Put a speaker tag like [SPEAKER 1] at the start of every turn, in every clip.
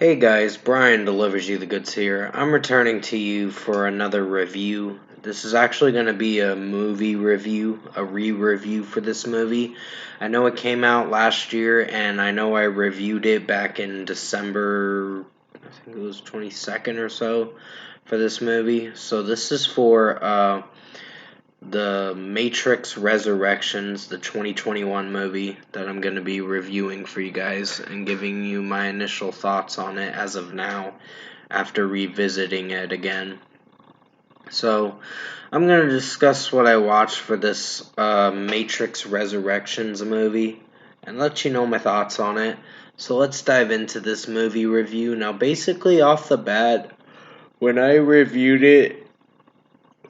[SPEAKER 1] Hey guys, Brian delivers you the goods here. I'm returning to you for another review. This is actually going to be a movie review, a re-review for this movie. I know it came out last year, and I know I reviewed it back in December, I think it was 22nd or so, for this movie. So this is for The Matrix Resurrections, the 2021 movie that I'm going to be reviewing for you guys and giving you my initial thoughts on it as of now after revisiting it again. So, I'm going to discuss what I watched for this Matrix Resurrections movie and let you know my thoughts on it. So, let's dive into this movie review. Now, basically, off the bat, when I reviewed it,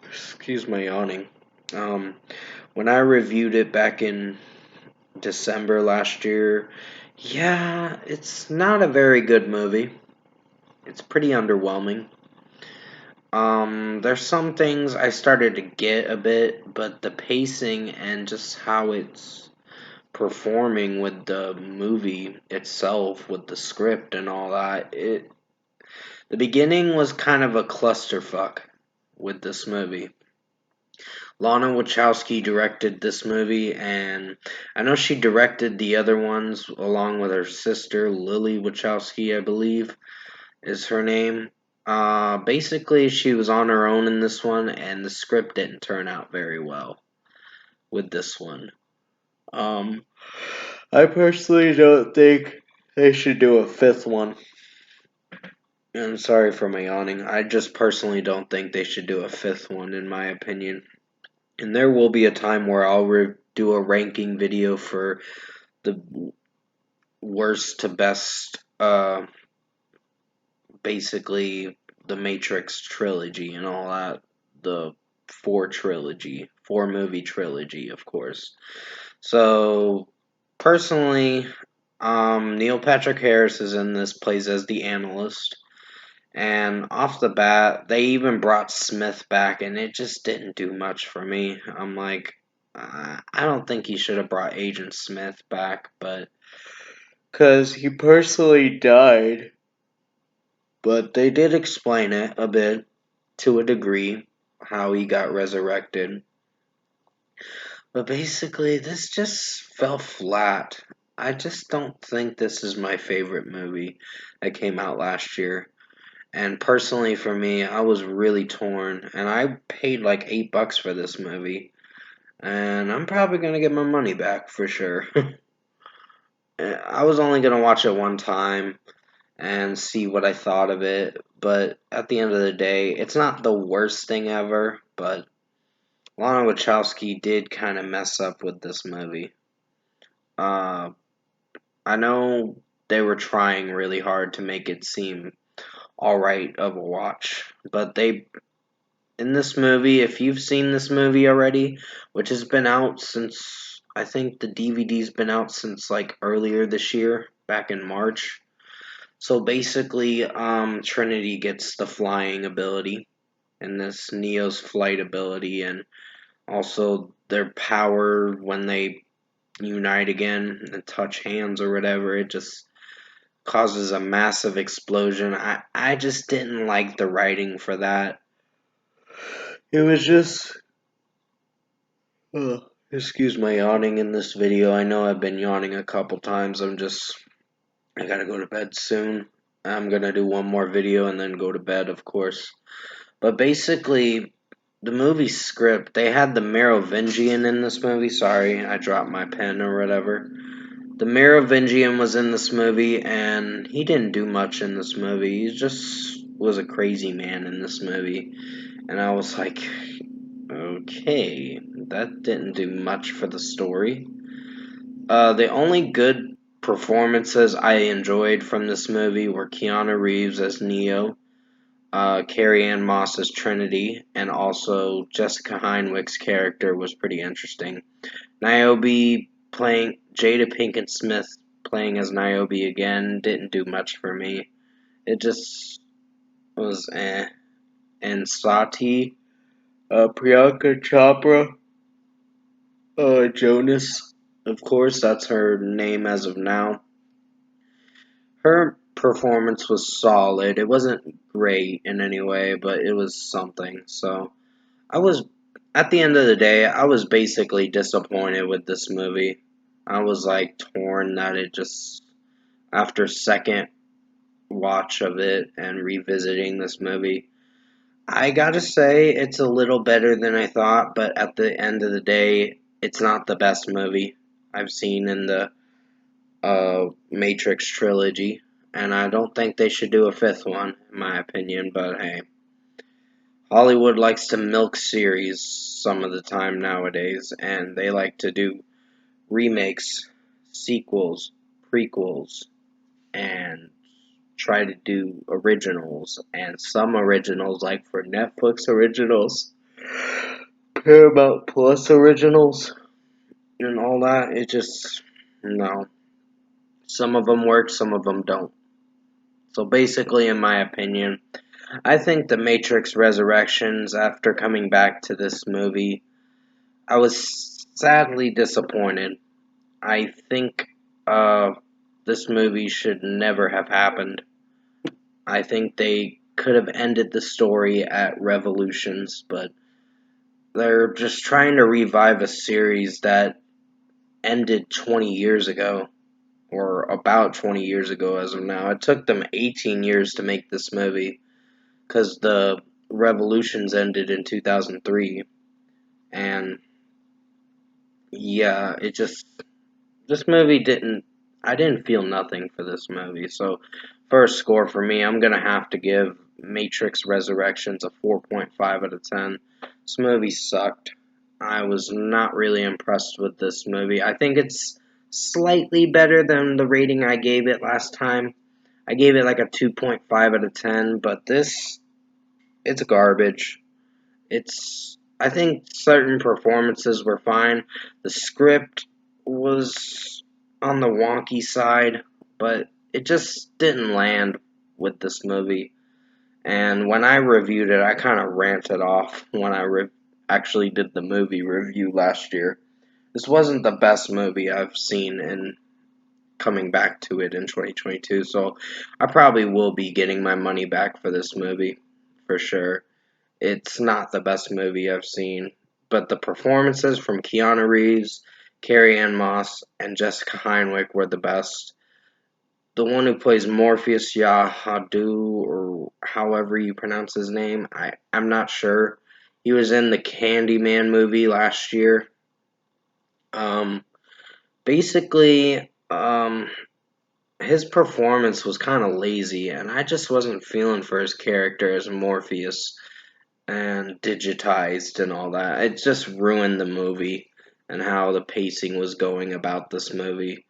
[SPEAKER 1] excuse my yawning. When I reviewed it back in December last year, yeah, it's not a very good movie. It's pretty underwhelming. There's some things I started to get a bit, but the pacing and just how it's performing with the movie itself, with the script and all that, the beginning was kind of a clusterfuck with this movie. Lana Wachowski directed this movie, and I know she directed the other ones along with her sister, Lily Wachowski, I believe is her name. Basically, she was on her own in this one, and the script didn't turn out very well with this one. Um, I personally don't think they should do a fifth one. And sorry for my yawning. I just personally don't think they should do a fifth one, in my opinion. And there will be a time where I'll do a ranking video for the worst to best, basically the Matrix trilogy and all that. The four movie trilogy, of course. So, personally, Neil Patrick Harris is in this, plays as the analyst. And off the bat, they even brought Smith back, and it just didn't do much for me. I'm like, I don't think he should have brought Agent Smith back, but because he personally died. But they did explain it a bit, to a degree, how he got resurrected. But basically, this just fell flat. I just don't think this is my favorite movie that came out last year. And personally, for me, I was really torn, and I paid like $8 for this movie, and I'm probably gonna get my money back for sure. I was only gonna watch it one time and see what I thought of it, but at the end of the day, it's not the worst thing ever. But Lana Wachowski did kind of mess up with this movie. Uh, I know they were trying really hard to make it seem alright of a watch, but they in this movie, if you've seen this movie already, which has been out since, I think the DVD's been out since like earlier this year, back in March. So basically, Trinity gets the flying ability, and this Neo's flight ability, and also their power when they unite again and touch hands or whatever. It just causes a massive explosion. I just didn't like the writing for that. It was just excuse my yawning in this video. I know I've been yawning a couple times. I gotta go to bed soon. I'm gonna do one more video and then go to bed, of course. But basically, the movie script, they had the Merovingian in this movie. Sorry, I dropped my pen or whatever. The Merovingian was in this movie, and he didn't do much in this movie. He just was a crazy man in this movie. And I was like, okay, that didn't do much for the story. The only good performances I enjoyed from this movie were Keanu Reeves as Neo, Carrie Ann Moss as Trinity, and also Jessica Heinwick's character was pretty interesting. Niobe playing Jada Pinkett Smith playing as Niobe again didn't do much for me. It just was eh. And Sati, Priyanka Chopra, Jonas, of course, that's her name as of now. Her performance was solid. It wasn't great in any way, but it was something. So I was, at the end of the day, I was basically disappointed with this movie. I was like torn that it just, after second watch of it and revisiting this movie, I gotta say it's a little better than I thought, but at the end of the day, it's not the best movie I've seen in the Matrix trilogy, and I don't think they should do a fifth one, in my opinion, but hey. Hollywood likes to milk series some of the time nowadays, and they like to do remakes, sequels, prequels, and try to do originals. And some originals, like for Netflix originals, Paramount Plus originals, and all that, it just, no. Some of them work, some of them don't. So basically, in my opinion, I think The Matrix Resurrections, after coming back to this movie, I was sadly disappointed. I think this movie should never have happened. I think they could have ended the story at Revolutions, but they're just trying to revive a series that ended 20 years ago, or about 20 years ago as of now. It took them 18 years to make this movie, because the Revolutions ended in 2003, and yeah, this movie I didn't feel nothing for this movie. So first score for me, I'm gonna have to give Matrix Resurrections a 4.5 out of 10. This movie sucked. I was not really impressed with this movie. I think it's slightly better than the rating I gave it last time. I gave it like a 2.5 out of 10, but it's garbage. I think certain performances were fine. The script was on the wonky side, but it just didn't land with this movie. And when I reviewed it, I kind of ranted off when I actually did the movie review last year. This wasn't the best movie I've seen in coming back to it in 2022, so I probably will be getting my money back for this movie for sure. It's not the best movie I've seen, but the performances from Keanu Reeves, Carrie Ann Moss, and Jessica Heinrich were the best. The one who plays Morpheus Yahadu, or however you pronounce his name, I'm not sure. He was in the Candyman movie last year. Um, basically, his performance was kind of lazy, and I just wasn't feeling for his character as Morpheus and digitized and all that. It just ruined the movie and how the pacing was going about this movie.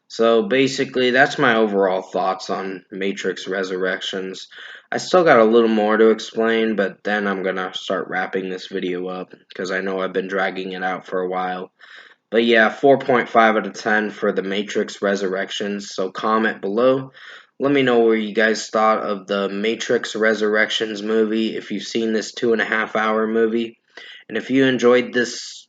[SPEAKER 1] So basically, that's my overall thoughts on Matrix Resurrections. I still got a little more to explain, but then I'm gonna start wrapping this video up because I know I've been dragging it out for a while. But yeah, 4.5 out of 10 for the Matrix Resurrections. So comment below. Let me know what you guys thought of the Matrix Resurrections movie, if you've seen this 2.5 hour movie. And if you enjoyed this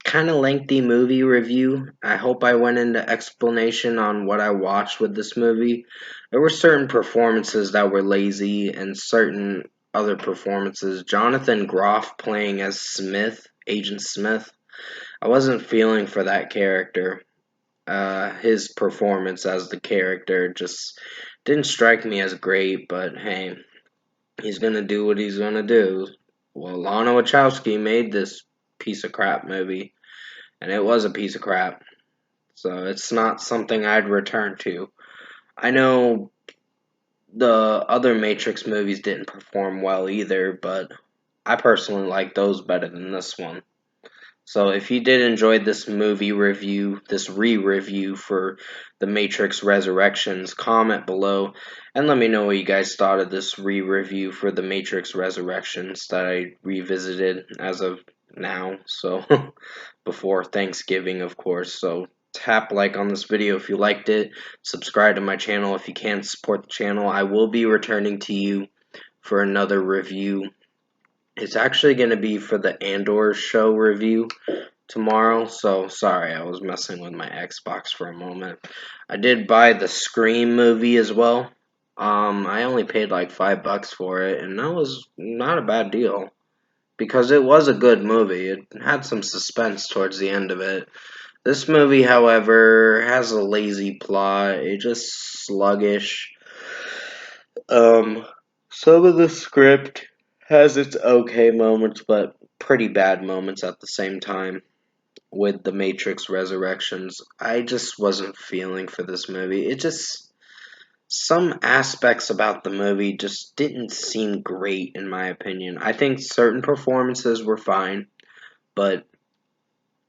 [SPEAKER 1] kind of lengthy movie review, I hope I went into explanation on what I watched with this movie. There were certain performances that were lazy and certain other performances. Jonathan Groff playing as Smith, Agent Smith. I wasn't feeling for that character. His performance as the character just didn't strike me as great, but hey, he's gonna do what he's gonna do. Well, Lana Wachowski made this piece of crap movie, and it was a piece of crap, so it's not something I'd return to. I know the other Matrix movies didn't perform well either, but I personally like those better than this one. So if you did enjoy this movie review, this re-review for The Matrix Resurrections, comment below and let me know what you guys thought of this re-review for The Matrix Resurrections that I revisited as of now. So before Thanksgiving, of course. So tap like on this video if you liked it. Subscribe to my channel if you can support the channel. I will be returning to you for another review. It's actually going to be for the Andor show review tomorrow, so sorry, I was messing with my Xbox for a moment. I did buy the Scream movie as well. I only paid like $5 for it, and that was not a bad deal because it was a good movie. It had some suspense towards the end of it. This movie, however, has a lazy plot. It just sluggish. Um, some of the script has its okay moments, but pretty bad moments at the same time. With the Matrix Resurrections, I just wasn't feeling for this movie. It just some aspects about the movie just didn't seem great in my opinion. I think certain performances were fine, but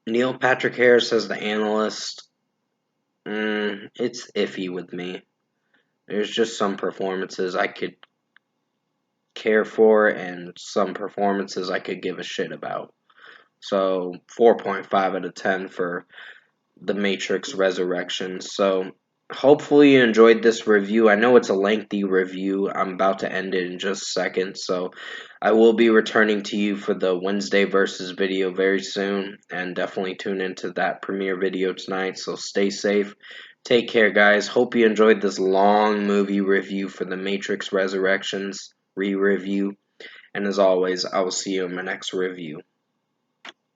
[SPEAKER 1] Neil Patrick Harris as the analyst, it's iffy with me. There's just some performances I could care for and some performances I could give a shit about. So 4.5 out of 10 for The Matrix Resurrections. So hopefully you enjoyed this review. I know it's a lengthy review. I'm about to end it in just seconds. So I will be returning to you for the Wednesday versus video very soon. And definitely tune into that premiere video tonight. So stay safe. Take care, guys. Hope you enjoyed this long movie review for The Matrix Resurrections re-review. And as always, I will see you in my next review.